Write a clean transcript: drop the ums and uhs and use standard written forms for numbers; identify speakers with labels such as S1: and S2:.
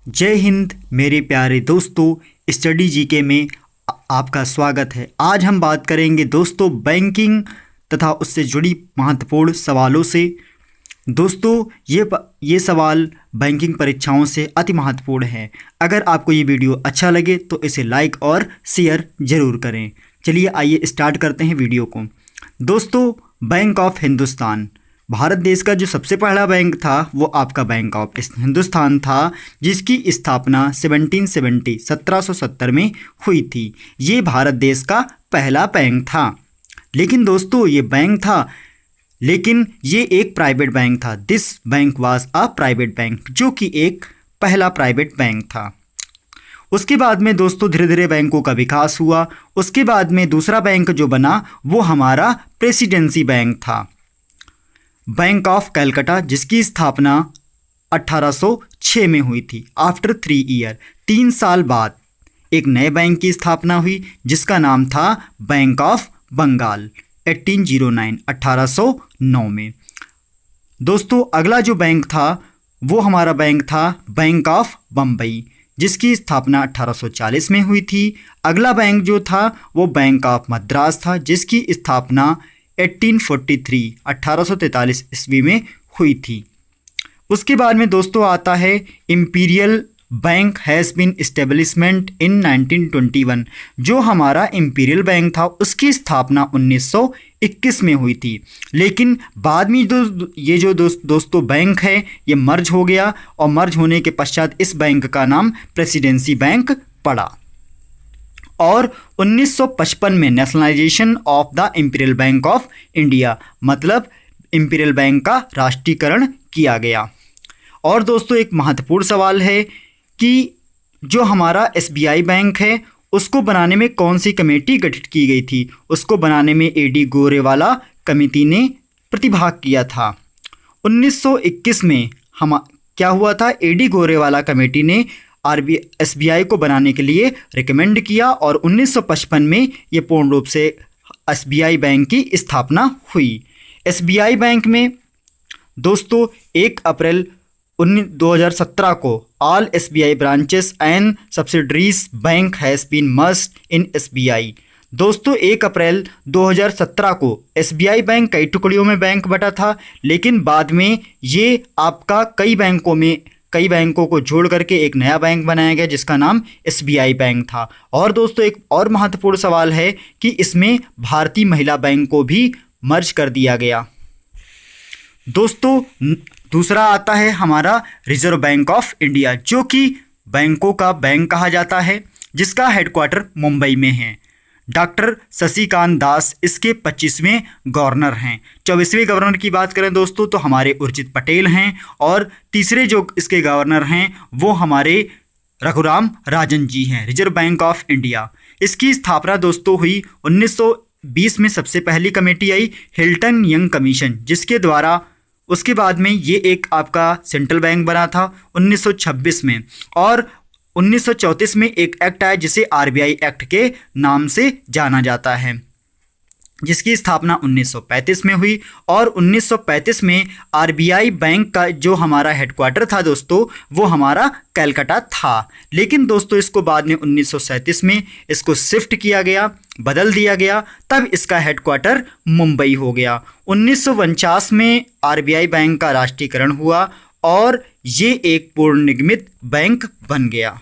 S1: जय हिंद मेरे प्यारे दोस्तों, स्टडी जीके में आपका स्वागत है। आज हम बात करेंगे दोस्तों बैंकिंग तथा उससे जुड़ी महत्वपूर्ण सवालों से। दोस्तों ये सवाल बैंकिंग परीक्षाओं से अति महत्वपूर्ण है। अगर आपको ये वीडियो अच्छा लगे तो इसे लाइक और शेयर ज़रूर करें। चलिए आइए स्टार्ट करते हैं वीडियो को। दोस्तों बैंक ऑफ हिंदुस्तान, भारत देश का जो सबसे पहला बैंक था वो आपका बैंक ऑफ हिंदुस्तान था, जिसकी स्थापना 1770 में हुई थी। ये भारत देश का पहला बैंक था। लेकिन दोस्तों ये बैंक था, लेकिन ये एक प्राइवेट बैंक था। This bank was a private bank, जो कि एक पहला प्राइवेट बैंक था। उसके बाद में दोस्तों धीरे धीरे बैंकों का विकास हुआ। उसके बाद में दूसरा बैंक जो बना वो हमारा प्रेसिडेंसी बैंक था, बैंक ऑफ कलकत्ता, जिसकी स्थापना 1806 में हुई थी। आफ्टर 3 ईयर, 3 साल बाद एक नए बैंक की स्थापना हुई, जिसका नाम था बैंक ऑफ बंगाल, 1809 में। दोस्तों अगला जो बैंक था वो हमारा बैंक था बैंक ऑफ बम्बई, जिसकी स्थापना 1840 में हुई थी। अगला बैंक जो था वो बैंक ऑफ मद्रास था, जिसकी स्थापना 1843 ईस्वी में हुई थी। उसके बाद में दोस्तों आता है imperial bank has been establishment in 1921। जो हमारा इंपीरियल बैंक था उसकी स्थापना 1921 में हुई थी। लेकिन बाद में ये जो दोस्तों बैंक है ये मर्ज हो गया, और मर्ज होने के पश्चात इस बैंक का नाम प्रेसिडेंसी बैंक पड़ा। और 1955 में nationalisation of the imperial bank of India, मतलब इंपीरियल बैंक का राष्ट्रीयकरण किया गया। और दोस्तों एक महत्वपूर्ण सवाल है कि जो हमारा एसबीआई बैंक है उसको बनाने में कौन सी कमेटी गठित की गई थी। उसको बनाने में एडी गोरेवाला कमेटी ने प्रतिभाग किया था। 1921 में क्या हुआ था, एडी गोरेवाला कमेटी ने एसबीआई को बनाने के लिए रिकमेंड किया, और 1955 में ये पूर्ण रूप से एसबीआई बैंक की स्थापना हुई। एसबीआई बैंक में दोस्तों 1 अप्रैल 2017 को all SBI branches and subsidiaries bank has been merged in SBI. दोस्तों 1 अप्रैल 2017 को एसबीआई बैंक कई टुकड़ियों में बैंक बटा था, लेकिन बाद में ये आपका कई बैंकों को जोड़ करके एक नया बैंक बनाया गया, जिसका नाम एसबीआई बैंक था। और दोस्तों एक और महत्वपूर्ण सवाल है कि इसमें भारतीय महिला बैंक को भी मर्ज कर दिया गया। दोस्तों दूसरा आता है हमारा रिजर्व बैंक ऑफ इंडिया, जो कि बैंकों का बैंक कहा जाता है, जिसका हेडक्वार्टर मुंबई में है। डॉक्टर शशिकांत दास इसके 25वें गवर्नर हैं। 24वें गवर्नर की बात करें दोस्तों तो हमारे उर्जित पटेल हैं, और तीसरे जो इसके गवर्नर हैं वो हमारे रघुराम राजन जी हैं। रिजर्व बैंक ऑफ इंडिया, इसकी स्थापना दोस्तों हुई 1920 में। सबसे पहली कमेटी आई हिल्टन यंग कमीशन, जिसके द्वारा उसके बाद में ये एक आपका सेंट्रल बैंक बना था 1926 में। और 1934 में एक एक्ट आया जिसे आरबीआई एक्ट के नाम से जाना जाता है, जिसकी स्थापना 1935 में हुई। और 1935 में आरबीआई बैंक का जो हमारा हेडक्वार्टर था दोस्तों वो हमारा कलकत्ता था। लेकिन दोस्तों इसको बाद में 1937 में इसको शिफ्ट किया गया, बदल दिया गया, तब इसका हेडक्वार्टर मुंबई हो गया। 1949 में आरबीआई बैंक का राष्ट्रीयकरण हुआ और ये एक पूर्ण निगमित बैंक बन गया।